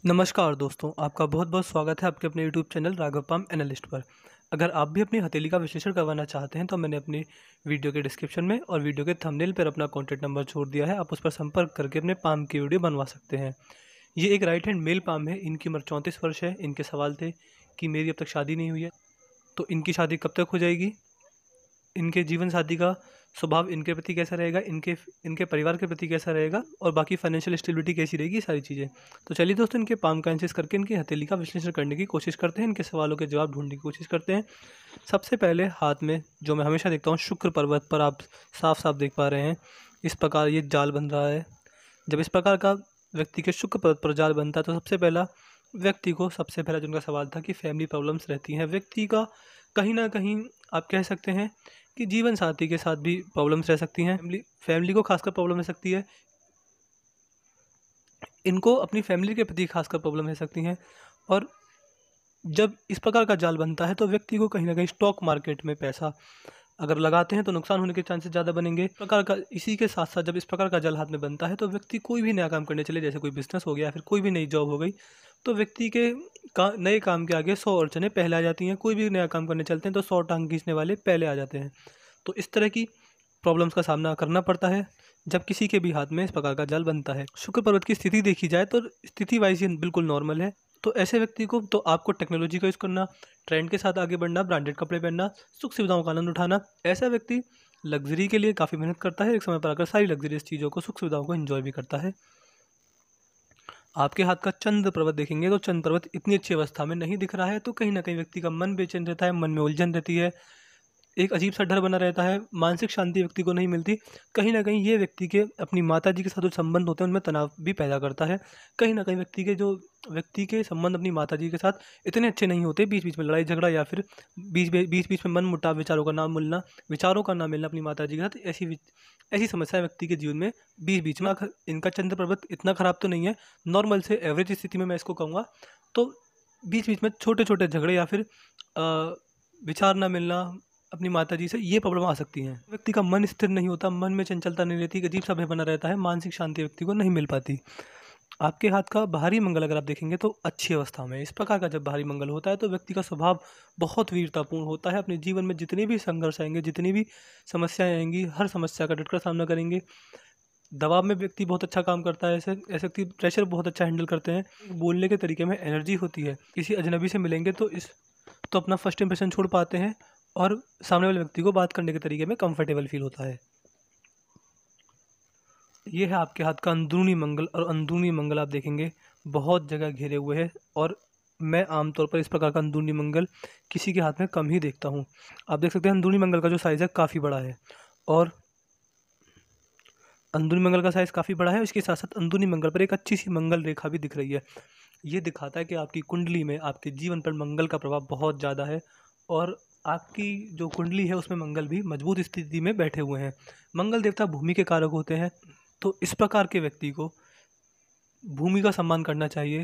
नमस्कार दोस्तों, आपका बहुत-बहुत स्वागत है आपके अपने YouTube channel Raghav palm analyst पर। अगर आप भी अपनी हथेली का विश्लेषण करवाना चाहते हैं तो मैंने अपनी वीडियो के डिस्क्रिप्शन में और वीडियो के थंबनेल पर अपना कॉन्टैक्ट नंबर छोड़ दिया है। आप उस पर संपर्क करके अपने पाम की वीडियो बनवा सकते हैं। ये एक राइट हैंड मेल पाम है। इनकी उम्र 34 वर्ष है। इनके सवाल थे कि मेरी अब तक शादी नहीं हुई है, तो इनकी शादी कब तक हो जाएगी? इनके जीवन साथी का स्वभाव इनके प्रति कैसा रहेगा, इनके इनके परिवार के प्रति कैसा रहेगा और बाकी फाइनेंशियल स्टेबिलिटी कैसी रहेगी, ये सारी चीज़ें। तो चलिए दोस्तों, इनके पाम का एनालिसिस करके इनकी हथेली का विश्लेषण करने की कोशिश करते हैं, इनके सवालों के जवाब ढूँढने की कोशिश करते हैं। सबसे पहले हाथ में जो मैं हमेशा देखता हूँ, शुक्र पर्वत पर आप साफ-साफ देख पा रहे हैं, इस प्रकार ये जाल बन रहा है। जब इस प्रकार का व्यक्ति के शुक्र पर्वत पर जाल बनता है तो सबसे पहला जो उनका सवाल था कि फैमिली प्रॉब्लम्स रहती हैं। व्यक्ति का कहीं न कहीं आप कह सकते हैं कि जीवन साथी के साथ भी प्रॉब्लम्स रह सकती हैं। फैमिली को खासकर प्रॉब्लम रह सकती है। इनको अपनी फैमिली के प्रति खासकर प्रॉब्लम रह सकती हैं। और जब इस प्रकार का जाल बनता है तो व्यक्ति को कहीं न कहीं स्टॉक मार्केट में पैसा अगर लगाते हैं तो नुकसान होने के चांसेस ज़्यादा बनेंगे। इसी के साथ-साथ जब इस प्रकार का जाल हाथ में बनता है तो व्यक्ति कोई भी नया काम करने चले, जैसे कोई बिज़नेस हो गया या फिर कोई भी नई जॉब हो गई, तो व्यक्ति के नए काम के आगे 100 अड़चनें पहले आ जाती हैं। कोई भी नया काम करने चलते हैं तो 100 टाँग खींचने वाले पहले आ जाते हैं। तो इस तरह की प्रॉब्लम्स का सामना करना पड़ता है जब किसी के भी हाथ में इस प्रकार का जाल बनता है। शुक्र पर्वत की स्थिति देखी जाए तो स्थिति वाइज़ ये बिल्कुल नॉर्मल है। तो ऐसे व्यक्ति को तो आपको टेक्नोलॉजी का यूज़ करना, ट्रेंड के साथ आगे बढ़ना, ब्रांडेड कपड़े पहनना, सुख सुविधाओं का आनंद उठाना, ऐसा व्यक्ति लग्ज़री के लिए काफ़ी मेहनत करता है। एक समय पर आकर सारी लग्ज़रियस चीज़ों को, सुख सुविधाओं को एन्जॉय भी करता है। आपके हाथ का चंद्र पर्वत देखेंगे तो चंद्र पर्वत इतनी अच्छी अवस्था में नहीं दिख रहा है, तो कहीं न कहीं व्यक्ति का मन बेचैन रहता है, मन में उलझन रहती है। एक अजीब-सा डर बना रहता है, मानसिक शांति व्यक्ति को नहीं मिलती। कहीं न कहीं ये व्यक्ति के अपनी माताजी के साथ जो संबंध होते हैं, उनमें तनाव भी पैदा करता है। कहीं न कहीं व्यक्ति के संबंध अपनी माताजी के साथ इतने अच्छे नहीं होते, बीच-बीच में लड़ाई-झगड़ा या फिर बीच-बीच में मनमुटाव, विचारों का ना मिलना अपनी माताजी के साथ, ऐसी समस्या व्यक्ति के जीवन में बीच-बीच में इनका चंद्र पर्वत इतना खराब तो नहीं है, नॉर्मल से एवरेज स्थिति में मैं इसको कहूँगा। तो बीच-बीच में छोटे-छोटे झगड़े या फिर विचार ना मिलना अपनी माताजी से, ये प्रॉब्लम आ सकती हैं। व्यक्ति का मन स्थिर नहीं होता, मन में चंचलता नहीं रहती, एक अजीब-सा भय बना रहता है, मानसिक शांति व्यक्ति को नहीं मिल पाती। आपके हाथ का बाहरी मंगल अगर आप देखेंगे तो अच्छी अवस्था में है। इस प्रकार का जब बाहरी मंगल होता है तो व्यक्ति का स्वभाव बहुत वीरतापूर्ण होता है। अपने जीवन में जितने भी संघर्ष आएँगे, जितनी भी समस्याएँ आएँगी, हर समस्या का डटकर सामना करेंगे। दबाव में व्यक्ति बहुत अच्छा काम करता है। ऐसे ऐसे व्यक्ति प्रेशर बहुत अच्छा हैंडल करते हैं। बोलने के तरीके में एनर्जी होती है। किसी अजनबी से मिलेंगे तो अपना फर्स्ट इंप्रेशन छोड़ पाते हैं और सामने वाले व्यक्ति को बात करने के तरीके में कंफर्टेबल फील होता है। ये है आपके हाथ का अंदरूनी मंगल, और अंदरूनी मंगल आप देखेंगे बहुत जगह घेरे हुए है, और मैं आमतौर पर इस प्रकार का अंदरूनी मंगल किसी के हाथ में कम ही देखता हूँ। आप देख सकते हैं अंदरूनी मंगल का जो साइज़ है काफ़ी बड़ा है, और अंदरूनी मंगल का साइज़ काफ़ी बड़ा है। इसके साथ-साथ अंदरूनी मंगल पर एक अच्छी-सी मंगल रेखा भी दिख रही है। ये दिखाता है कि आपकी कुंडली में, आपके जीवन पर मंगल का प्रभाव बहुत ज़्यादा है, और आपकी जो कुंडली है उसमें मंगल भी मजबूत स्थिति में बैठे हुए हैं। मंगल देवता भूमि के कारक होते हैं, तो इस प्रकार के व्यक्ति को भूमि का सम्मान करना चाहिए।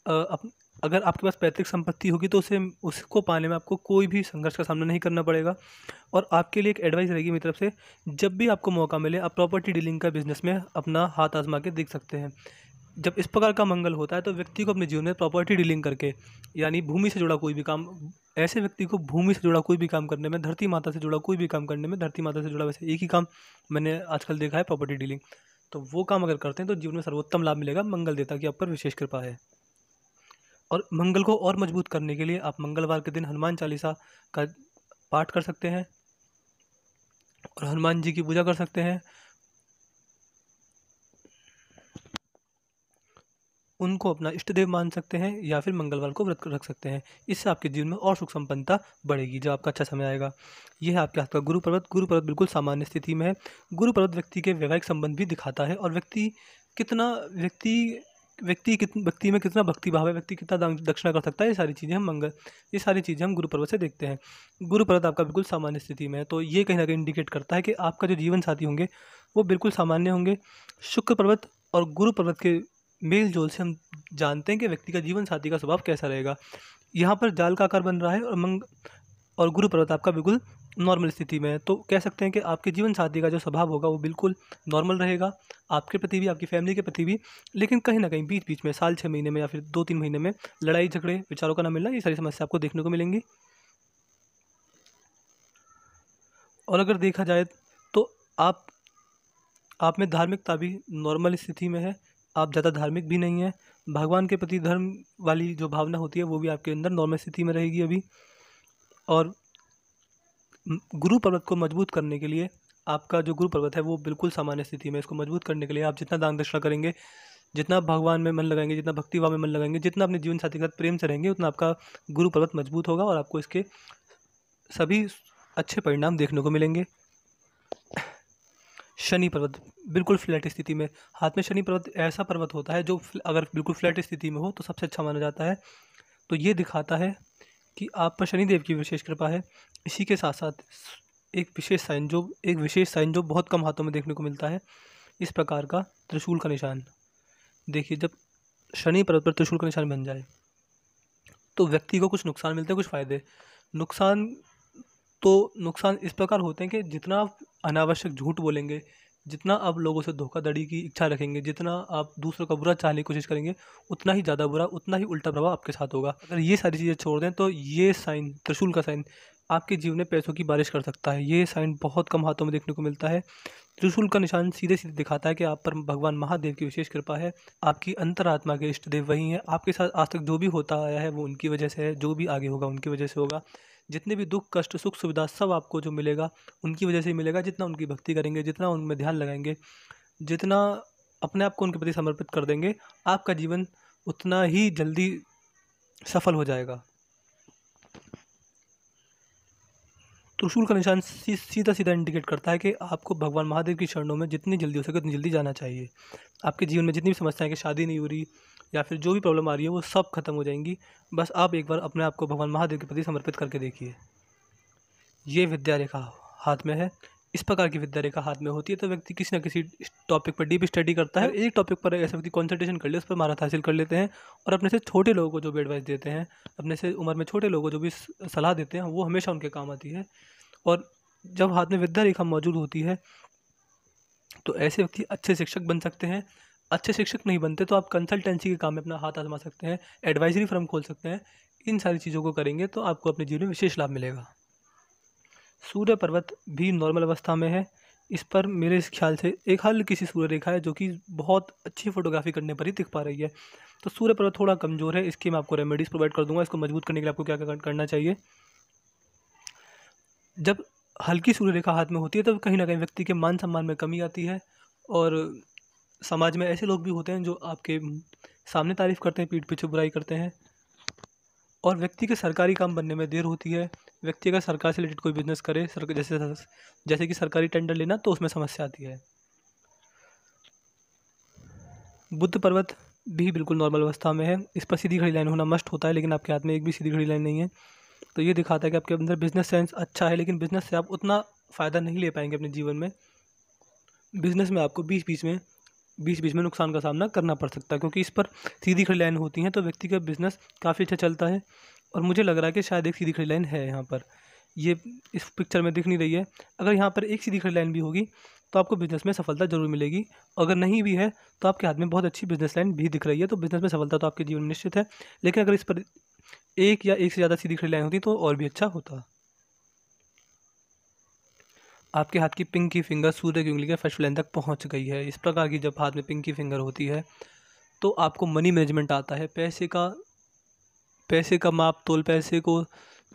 अ, अप अगर आपके पास पैतृक संपत्ति होगी तो उसको पाने में आपको कोई भी संघर्ष का सामना नहीं करना पड़ेगा। और आपके लिए एक एडवाइस रहेगी मेरी तरफ से, जब भी आपको मौका मिले आप प्रॉपर्टी डीलिंग का बिज़नेस में अपना हाथ आज़मा के देख सकते हैं। जब इस प्रकार का मंगल होता है तो व्यक्ति को अपने जीवन में प्रॉपर्टी डीलिंग करके, यानी भूमि से जुड़ा कोई भी काम, ऐसे व्यक्ति को भूमि से जुड़ा कोई भी काम करने में, धरती माता से जुड़ा कोई भी काम करने में, धरती माता से जुड़ा वैसे एक ही काम मैंने आजकल देखा है, प्रॉपर्टी डीलिंग। तो वो काम अगर करते हैं तो जीवन में सर्वोत्तम लाभ मिलेगा। मंगल देवता की आप पर विशेष कृपा है। और मंगल को और मजबूत करने के लिए आप मंगलवार के दिन हनुमान चालीसा का पाठ कर सकते हैं और हनुमान जी की पूजा कर सकते हैं। उनको अपना इष्ट देव मान सकते हैं या फिर मंगलवार को व्रत रख सकते हैं। इससे आपके जीवन में और सुख संपन्नता बढ़ेगी जब आपका अच्छा समय आएगा। यह है आपके हाथ का गुरु पर्वत। गुरु पर्वत बिल्कुल सामान्य स्थिति में है। गुरु पर्वत व्यक्ति के वैवाहिक संबंध भी दिखाता है, और व्यक्ति में कितना भक्ति भाव है, व्यक्ति कितना दक्षिणा कर सकता है, ये सारी चीज़ें हम गुरु पर्वत से देखते हैं। गुरु पर्वत आपका बिल्कुल सामान्य स्थिति में है, तो ये कहीं ना कहीं इंडिकेट करता है कि आपका जो जीवन साथी होंगे वो बिल्कुल सामान्य होंगे। शुक्र पर्वत और गुरु पर्वत के मेल जोल से हम जानते हैं कि व्यक्ति का जीवन साथी का स्वभाव कैसा रहेगा। यहाँ पर जाल का आकार बन रहा है, और गुरु पर्वत आपका बिल्कुल नॉर्मल स्थिति में है, तो कह सकते हैं कि आपके जीवन साथी का जो स्वभाव होगा वो बिल्कुल नॉर्मल रहेगा, आपके प्रति भी, आपकी फैमिली के प्रति भी। लेकिन कहीं ना कहीं बीच बीच में साल 6 महीने में या फिर 2-3 महीने में लड़ाई झगड़े, विचारों का ना मिलना, ये सारी समस्या आपको देखने को मिलेंगी। और अगर देखा जाए तो आप में धार्मिकता भी नॉर्मल स्थिति में है, आप ज़्यादा धार्मिक भी नहीं हैं। भगवान के प्रति धर्म वाली जो भावना होती है वो भी आपके अंदर नॉर्मल स्थिति में रहेगी अभी। और गुरु पर्वत को मजबूत करने के लिए, आपका जो गुरु पर्वत है वो बिल्कुल सामान्य स्थिति में, इसको मजबूत करने के लिए आप जितना दान दक्षिणा करेंगे, जितना भगवान में मन लगाएंगे, जितना भक्ति भाव में मन लगाएंगे, जितना अपने जीवन साथी के साथ प्रेम से रहेंगे, उतना आपका गुरु पर्वत मजबूत होगा और आपको इसके सभी अच्छे परिणाम देखने को मिलेंगे। शनि पर्वत बिल्कुल फ्लैट स्थिति में, हाथ में शनि पर्वत ऐसा पर्वत होता है जो अगर बिल्कुल फ्लैट स्थिति में हो तो सबसे अच्छा माना जाता है। तो ये दिखाता है कि आप पर शनिदेव की विशेष कृपा है। इसी के साथ साथ एक विशेष साइन जो बहुत कम हाथों में देखने को मिलता है, इस प्रकार का त्रिशूल का निशान। देखिए, जब शनि पर्वत पर त्रिशूल का निशान बन जाए तो व्यक्ति को कुछ नुकसान मिलते हैं, कुछ फायदे। नुकसान इस प्रकार होते हैं कि जितना आप अनावश्यक झूठ बोलेंगे, जितना आप लोगों से धोखाधड़ी की इच्छा रखेंगे, जितना आप दूसरों का बुरा चाहने की कोशिश करेंगे, उतना ही ज़्यादा बुरा, उतना ही उल्टा प्रभाव आपके साथ होगा। अगर ये सारी चीज़ें छोड़ दें तो ये साइन, त्रिशूल का साइन, आपके जीवन में पैसों की बारिश कर सकता है। ये साइन बहुत कम हाथों में देखने को मिलता है। त्रिशूल का निशान सीधे सीधे दिखाता है कि आप पर भगवान महादेव की विशेष कृपा है, आपकी अंतरात्मा के इष्ट देव वही हैं। आपके साथ आज तक जो भी होता आया है वो उनकी वजह से है, जो भी आगे होगा उनकी वजह से होगा। जितने भी दुख कष्ट सुख सुविधा सब आपको जो मिलेगा उनकी वजह से ही मिलेगा। जितना उनकी भक्ति करेंगे, जितना उनमें ध्यान लगाएंगे, जितना अपने आप को उनके प्रति समर्पित कर देंगे, आपका जीवन उतना ही जल्दी सफल हो जाएगा। त्रिशूल का निशान सीधा सीधा इंडिकेट करता है कि आपको भगवान महादेव की शरणों में जितनी जल्दी हो सके उतनी जल्दी जाना चाहिए। आपके जीवन में जितनी भी समस्याएं, कि शादी नहीं हो रही या फिर जो भी प्रॉब्लम आ रही है वो सब खत्म हो जाएंगी। बस आप एक बार अपने आप को भगवान महादेव के प्रति समर्पित करके देखिए। ये विद्या रेखा हाथ में है। इस प्रकार की विद्या रेखा हाथ में होती है तो व्यक्ति किसी न किसी टॉपिक पर डीप स्टडी करता है। एक टॉपिक पर ऐसा व्यक्ति कॉन्सेंट्रेशन कर ले, उस पर महारत हासिल कर लेते हैं और अपने से छोटे लोगों को जो भी एडवाइस देते हैं, अपने से उम्र में छोटे लोगों को जो भी सलाह देते हैं, वो हमेशा उनके काम आती है। और जब हाथ में विद्या रेखा मौजूद होती है तो ऐसे व्यक्ति अच्छे शिक्षक बन सकते हैं। अच्छे शिक्षक नहीं बनते तो आप कंसल्टेंसी के काम में अपना हाथ आजमा सकते हैं, एडवाइजरी फर्म खोल सकते हैं। इन सारी चीज़ों को करेंगे तो आपको अपने जीवन में विशेष लाभ मिलेगा। सूर्य पर्वत भी नॉर्मल अवस्था में है। इस पर मेरे इस ख्याल से एक हल्की सी सूर्य रेखा है जो कि बहुत अच्छी फोटोग्राफी करने पर ही दिख पा रही है। तो सूर्य पर्वत थोड़ा कमज़ोर है, इसकी मैं आपको रेमेडीज़ प्रोवाइड कर दूंगा। इसको मजबूत करने के लिए आपको क्या करना चाहिए। जब हल्की सूर्य रेखा हाथ में होती है तो कहीं ना कहीं व्यक्ति के मान सम्मान में कमी आती है और समाज में ऐसे लोग भी होते हैं जो आपके सामने तारीफ़ करते हैं, पीठ पीछे बुराई करते हैं। और व्यक्ति के सरकारी काम बनने में देर होती है। व्यक्ति अगर सरकार से रिलेटेड कोई बिजनेस करे, जैसे कि सरकारी टेंडर लेना, तो उसमें समस्या आती है। बुध पर्वत भी बिल्कुल नॉर्मल अवस्था में है। इस पर सीधी खड़ी लाइन होना मस्ट होता है, लेकिन आपके हाथ में एक भी सीधी खड़ी लाइन नहीं है। तो ये दिखाता है कि आपके अंदर बिजनेस सेंस अच्छा है, लेकिन बिजनेस से आप उतना फ़ायदा नहीं ले पाएंगे अपने जीवन में। बिजनेस में आपको बीच बीच में नुकसान का सामना करना पड़ सकता है, क्योंकि इस पर सीधी खड़ी लाइन होती हैं तो व्यक्ति का बिजनेस काफ़ी अच्छा चलता है। और मुझे लग रहा है कि शायद एक सीधी खड़ी लाइन है यहाँ पर, ये इस पिक्चर में दिख नहीं रही है। अगर यहाँ पर एक सीधी खड़ी लाइन भी होगी तो आपको बिजनेस में सफलता जरूर मिलेगी। अगर नहीं भी है तो आपके हाथ में बहुत अच्छी बिजनेस लाइन भी दिख रही है, तो बिजनेस में सफलता तो आपके जीवन में निश्चित है। लेकिन अगर इस पर एक या एक से ज़्यादा सीधी खड़ी लाइन होती तो और भी अच्छा होता। आपके हाथ की पिंकी फिंगर सूर्य की उंगली के फर्स्ट लाइन तक पहुंच गई है। इस प्रकार की जब हाथ में पिंकी फिंगर होती है तो आपको मनी मैनेजमेंट आता है। पैसे का माप तोल, पैसे को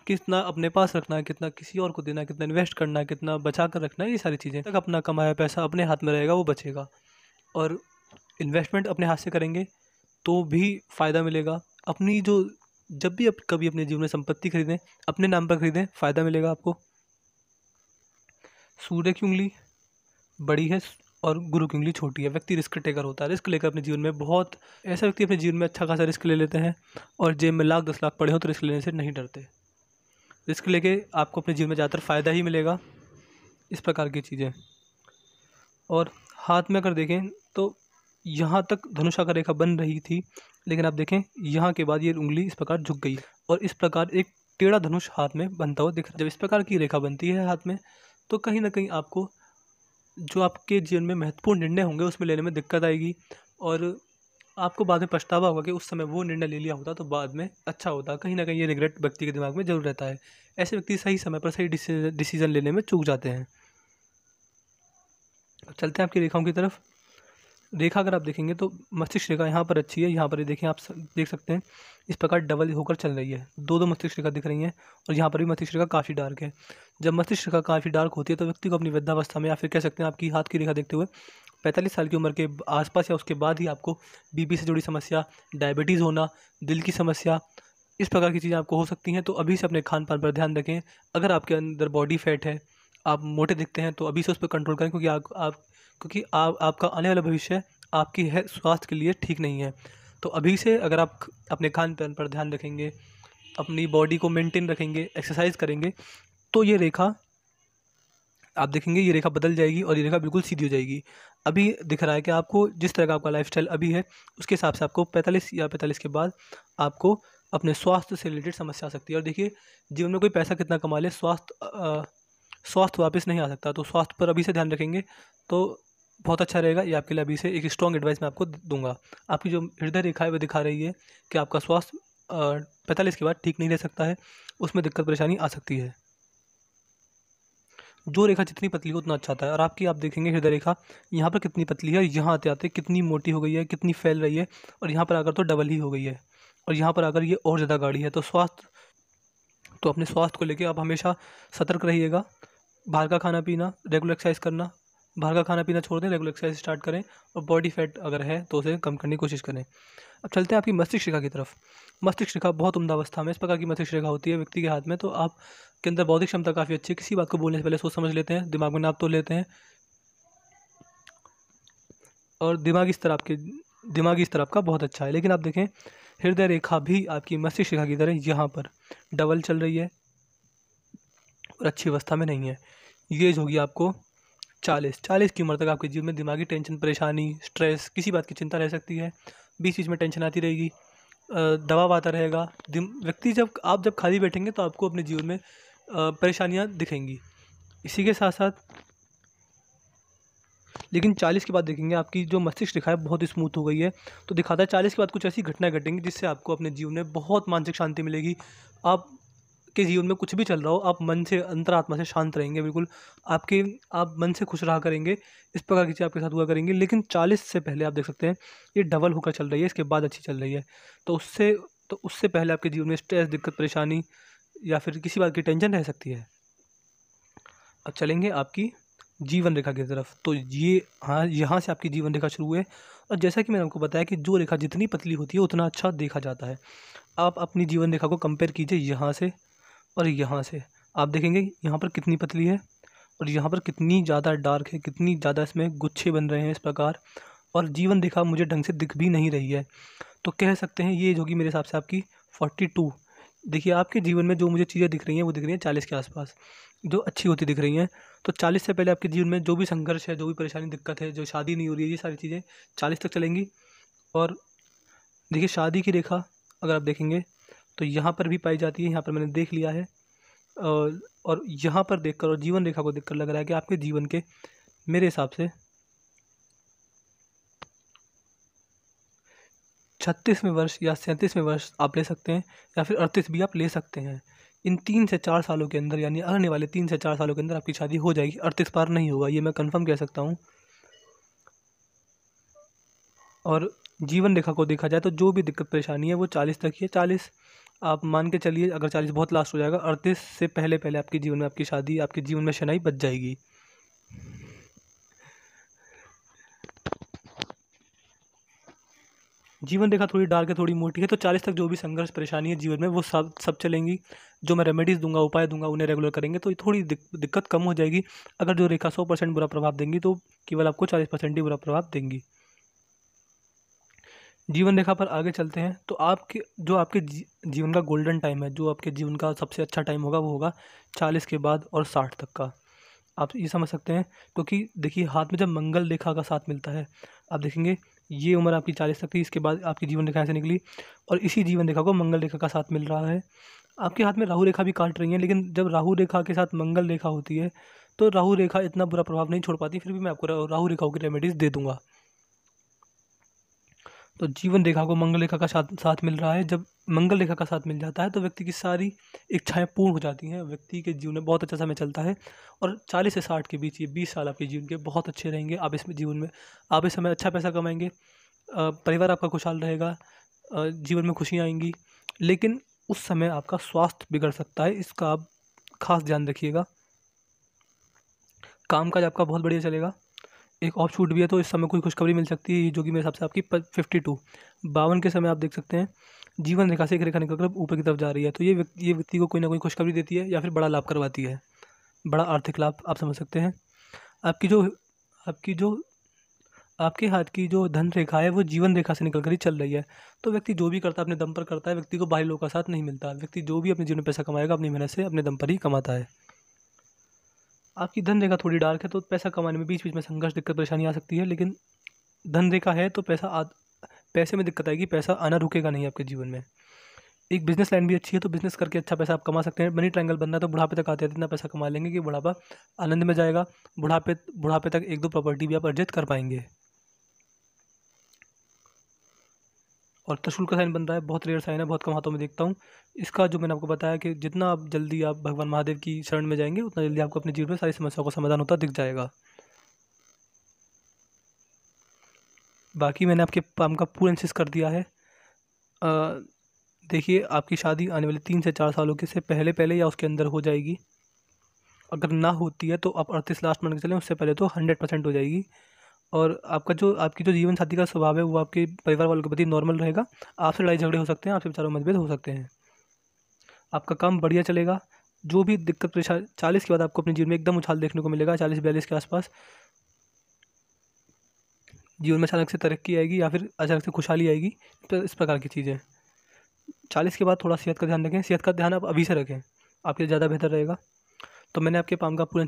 कितना अपने पास रखना है, कितना किसी और को देना है, कितना इन्वेस्ट करना है, कितना बचा कर रखना है, ये सारी चीज़ें तक अपना कमाया पैसा अपने हाथ में रहेगा, वो बचेगा। और इन्वेस्टमेंट अपने हाथ से करेंगे तो भी फ़ायदा मिलेगा। जब भी कभी अपने जीवन में संपत्ति खरीदें, अपने नाम पर खरीदें, फ़ायदा मिलेगा आपको। सूर्य की उंगली बड़ी है और गुरु की उंगली छोटी है। व्यक्ति रिस्क टेकर होता है, रिस्क लेकर अपने जीवन में ऐसा व्यक्ति अपने जीवन में अच्छा खासा रिस्क ले लेते हैं और जेब में लाख 10 लाख पड़े हो तो रिस्क लेने से नहीं डरते। रिस्क लेके आपको अपने जीवन में ज़्यादातर फ़ायदा ही मिलेगा। इस प्रकार की चीज़ें। और हाथ में अगर देखें तो यहाँ तक धनुषाकार रेखा बन रही थी, लेकिन आप देखें यहाँ के बाद ये उंगली इस प्रकार झुक गई और इस प्रकार एक टेढ़ा धनुष हाथ में बनता हुआ दिख रहा है। जब इस प्रकार की रेखा बनती है हाथ में, तो कहीं ना कहीं आपको जो आपके जीवन में महत्वपूर्ण निर्णय होंगे उसमें लेने में दिक्कत आएगी, और आपको बाद में पछतावा होगा कि उस समय वो निर्णय ले लिया होता तो बाद में अच्छा होता। कहीं ना कहीं ये रिग्रेट व्यक्ति के दिमाग में जरूर रहता है। ऐसे व्यक्ति सही समय पर सही डिसीजन लेने में चूक जाते हैं। चलते हैं आपकी रेखाओं की तरफ। रेखा अगर आप देखेंगे तो मस्तिष्क रेखा यहाँ पर अच्छी है, यहाँ पर ये देखें आप देख सकते हैं इस प्रकार डबल होकर चल रही है, दो मस्तिष्क रेखा दिख रही हैं, और यहाँ पर भी मस्तिष्क रेखा काफ़ी डार्क है। जब मस्तिष्क रेखा काफ़ी डार्क होती है तो व्यक्ति को अपनी वृद्धावस्था में, या फिर कह सकते हैं आपकी हाथ की रेखा देखते हुए 45 साल की उम्र के आसपास या उसके बाद ही आपको बीपी से जुड़ी समस्या, डायबिटीज़ होना, दिल की समस्या, इस प्रकार की चीज़ें आपको हो सकती हैं। तो अभी से अपने खान पान पर ध्यान रखें। अगर आपके अंदर बॉडी फैट है, आप मोटे दिखते हैं, तो अभी से उस पर कंट्रोल करें, क्योंकि आपका आने वाला भविष्य आपकी स्वास्थ्य के लिए ठीक नहीं है। तो अभी से अगर आप अपने खान पान पर ध्यान रखेंगे, अपनी बॉडी को मेंटेन रखेंगे, एक्सरसाइज करेंगे, तो ये रेखा आप देखेंगे ये रेखा बदल जाएगी और ये रेखा बिल्कुल सीधी हो जाएगी। अभी दिख रहा है कि आपको जिस तरह का आपका लाइफस्टाइल अभी है उसके हिसाब से आपको 45 या 45 के बाद आपको अपने स्वास्थ्य से रिलेटेड समस्या आ सकती है। और देखिए, जीवन में कोई पैसा कितना कमा ले, स्वास्थ्य वापस नहीं आ सकता। तो स्वास्थ्य पर अभी से ध्यान रखेंगे तो बहुत अच्छा रहेगा। ये आपके लिए अभी से एक स्ट्रॉन्ग एडवाइस मैं आपको दूंगा। आपकी जो हृदय रेखा है वो दिखा रही है कि आपका स्वास्थ्य 45 के बाद ठीक नहीं रह सकता है, उसमें दिक्कत परेशानी आ सकती है। जो रेखा जितनी पतली हो उतना अच्छा आता है। और आपकी आप देखेंगे हृदय रेखा यहाँ पर कितनी पतली है, यहाँ आते आते कितनी मोटी हो गई है, कितनी फैल रही है, और यहाँ पर आकर तो डबल ही हो गई है, और यहाँ पर आकर ये और ज़्यादा गाढ़ी है। तो अपने स्वास्थ्य को लेकर आप हमेशा सतर्क रहिएगा। बाहर का खाना पीना, रेगुलर एक्सरसाइज करना, बाहर का खाना पीना छोड़ दें, रेगुलर एक्सरसाइज स्टार्ट करें, और बॉडी फैट अगर है तो उसे कम करने की कोशिश करें। अब चलते हैं आपकी मस्तिष्क रेखा की तरफ। मस्तिष्क रेखा बहुत उम्दा अवस्था में इस प्रकार की मस्तिष्क रेखा होती है व्यक्ति के हाथ में, तो आप के अंदर बौद्धिक क्षमता काफ़ी अच्छी है। किसी बात को बोलने से पहले सोच समझ लेते हैं, दिमाग में नाप तोल लेते हैं, और दिमागी स्तर आपका बहुत अच्छा है। लेकिन आप देखें हृदय रेखा भी आपकी मस्तिष्क रेखा की तरह यहाँ पर डबल चल रही है और अच्छी अवस्था में नहीं है। ये एज होगी आपको 40 की उम्र तक आपके जीवन में दिमागी टेंशन, परेशानी, स्ट्रेस, किसी बात की चिंता रह सकती है, बीच में टेंशन आती रहेगी, दबाव आता रहेगा। व्यक्ति जब खाली बैठेंगे तो आपको अपने जीवन में परेशानियां दिखेंगी। इसी के साथ साथ लेकिन 40 के बाद देखेंगे आपकी जो मस्तिष्क रेखा है बहुत स्मूथ हो गई है। तो दिखाता है 40 के बाद कुछ ऐसी घटनाएं घटेंगी जिससे आपको अपने जीवन में बहुत मानसिक शांति मिलेगी। आप के जीवन में कुछ भी चल रहा हो, आप मन से, अंतरात्मा से शांत रहेंगे, बिल्कुल आप मन से खुश रहा करेंगे। इस प्रकार की चीज़ आपके साथ हुआ करेंगी। लेकिन 40 से पहले आप देख सकते हैं ये डबल होकर चल रही है, इसके बाद अच्छी चल रही है। तो उससे पहले आपके जीवन में स्ट्रेस, दिक्कत, परेशानी या फिर किसी बात की टेंशन रह सकती है। अब चलेंगे आपकी जीवन रेखा की तरफ। तो ये यहाँ से आपकी जीवन रेखा शुरू है, और जैसा कि मैंने आपको बताया कि जो रेखा जितनी पतली होती है उतना अच्छा देखा जाता है। आप अपनी जीवन रेखा को कंपेयर कीजिए यहाँ से और यहाँ से, आप देखेंगे यहाँ पर कितनी पतली है और यहाँ पर कितनी ज़्यादा डार्क है, कितनी ज़्यादा इसमें गुच्छे बन रहे हैं इस प्रकार, और जीवन रेखा मुझे ढंग से दिख भी नहीं रही है। तो कह सकते हैं ये जो कि मेरे हिसाब से आपकी 42। देखिए आपके जीवन में जो मुझे चीज़ें दिख रही हैं वो दिख रही हैं 40 के आसपास, जो अच्छी होती दिख रही हैं। तो 40 से पहले आपके जीवन में जो भी संघर्ष है, जो भी परेशानी, दिक्कत है, जो शादी नहीं हो रही है, ये सारी चीज़ें 40 तक चलेंगी। और देखिए शादी की रेखा अगर आप देखेंगे तो यहाँ पर भी पाई जाती है, यहाँ पर मैंने देख लिया है, और यहाँ पर देखकर और जीवन रेखा को देखकर लग रहा है कि आपके जीवन के मेरे हिसाब से 36वें वर्ष या 37वें वर्ष आप ले सकते हैं, या फिर 38 भी आप ले सकते हैं। इन 3 से 4 सालों के अंदर, यानी आने वाले 3 से 4 सालों के अंदर आपकी शादी हो जाएगी। 38 पार नहीं होगा, ये मैं कंफर्म कह सकता हूँ। और जीवन रेखा को देखा जाए तो जो भी दिक्कत परेशानी है वो 40 तक ही है। 40 आप मान के चलिए, अगर 40 बहुत लास्ट हो जाएगा, 38 से पहले पहले आपके जीवन में आपकी शादी, आपके जीवन में शनाई बच जाएगी। जीवन रेखा थोड़ी डार्क है, थोड़ी मोटी है, तो 40 तक जो भी संघर्ष परेशानी है जीवन में वो सब चलेंगी। जो मैं रेमेडीज़ दूंगा, उपाय दूंगा, उन्हें रेगुलर करेंगे तो थोड़ी दिक्कत कम हो जाएगी। अगर जो रेखा 100% बुरा प्रभाव देंगी तो केवल आपको 40% ही बुरा प्रभाव देंगी। जीवन रेखा पर आगे चलते हैं तो आपके जीवन का गोल्डन टाइम है, जो आपके जीवन का सबसे अच्छा टाइम होगा वो होगा 40 के बाद और 60 तक का। आप ये समझ सकते हैं, क्योंकि देखिए हाथ में जब मंगल रेखा का साथ मिलता है, आप देखेंगे ये उम्र आपकी 40 तक थी, इसके बाद आपकी जीवन रेखा से निकली और इसी जीवन रेखा को मंगल रेखा का साथ मिल रहा है। आपके हाथ में राहु रेखा भी काट रही है, लेकिन जब राहु रेखा के साथ मंगल रेखा होती है तो राहु रेखा इतना बुरा प्रभाव नहीं छोड़ पाती। फिर भी मैं आपको राहु रेखाओं की रेमेडीज़ दे दूंगा। तो जीवन रेखा को मंगल रेखा का साथ मिल रहा है। जब मंगल रेखा का साथ मिल जाता है तो व्यक्ति की सारी इच्छाएं पूर्ण हो जाती हैं, व्यक्ति के जीवन में बहुत अच्छा समय चलता है। और 40 से 60 के बीच ये 20 साल आपके जीवन के बहुत अच्छे रहेंगे। आप इसमें जीवन में आप इस समय अच्छा पैसा कमाएंगे, परिवार आपका खुशहाल रहेगा, जीवन में खुशियाँ आएंगी। लेकिन उस समय आपका स्वास्थ्य बिगड़ सकता है, इसका आप खास ध्यान रखिएगा। कामकाज आपका बहुत बढ़िया चलेगा। एक ऑफ छूट भी है तो इस समय कोई खुशखबरी मिल सकती है, जो कि मेरे हिसाब से आपकी 52 के समय आप देख सकते हैं जीवन रेखा से एक रेखा निकलकर ऊपर की तरफ जा रही है। तो ये व्यक्ति को कोई ना कोई खुशखबरी देती है या फिर बड़ा लाभ करवाती है, बड़ा आर्थिक लाभ आप समझ सकते हैं। आपके हाथ की जो धन रेखा है वो जीवन रेखा से निकल कर ही चल रही है। तो व्यक्ति जो भी करता है अपने दम पर करता है, व्यक्ति को बाहरी लोगों का साथ नहीं मिलता। व्यक्ति जो भी अपने जीवन में पैसा कमाएगा अपनी मेहनत से अपने दम पर ही कमाता है। आपकी धन रेखा थोड़ी डार्क है तो पैसा कमाने में बीच बीच में संघर्ष, दिक्कत, परेशानी आ सकती है। लेकिन धन रेखा है तो पैसे में दिक्कत आएगी, पैसा आना रुकेगा नहीं आपके जीवन में। एक बिजनेस लाइन भी अच्छी है तो बिजनेस करके अच्छा पैसा आप कमा सकते हैं। मनी ट्रायंगल बनना है तो बुढ़ापे तक आते हैं इतना पैसा कमा लेंगे कि बुढ़ापा आनंद में जाएगा। बुढ़ापे तक 1-2 प्रॉपर्टी भी आप अर्जित कर पाएंगे। और त्रिशूल का साइन बन रहा है, बहुत रेयर साइन है, बहुत कम हाथों में देखता हूँ इसका। जो मैंने आपको बताया कि जितना आप जल्दी आप भगवान महादेव की शरण में जाएंगे उतना जल्दी आपको अपने जीवन में सारी समस्याओं का समाधान होता दिख जाएगा। बाकी मैंने आपके काम का पूरा एनालिसिस कर दिया है। देखिए, आपकी शादी आने वाले 3 से 4 सालों के से पहले पहले या उसके अंदर हो जाएगी। अगर ना होती है तो आप 38 लास्ट मान के चलें, उससे पहले तो 100% हो जाएगी। और आपकी जो जीवन साथी का स्वभाव है वो आपके परिवार वालों के प्रति नॉर्मल रहेगा। आपसे लड़ाई झगड़े हो सकते हैं, आपसे विचारों में मतभेद हो सकते हैं। आपका काम बढ़िया चलेगा। जो भी दिक्कत परेशानी 40 के बाद आपको अपने जीवन में एकदम उछाल देखने को मिलेगा। 40-42 के आसपास जीवन में अचानक से तरक्की आएगी या फिर अचानक से खुशहाली आएगी। तो इस प्रकार की चीज़ें 40 के बाद थोड़ा सेहत का ध्यान रखें। सेहत का ध्यान आप अभी से रखें, आपके लिए ज़्यादा बेहतर रहेगा। तो मैंने आपके काम का पूरा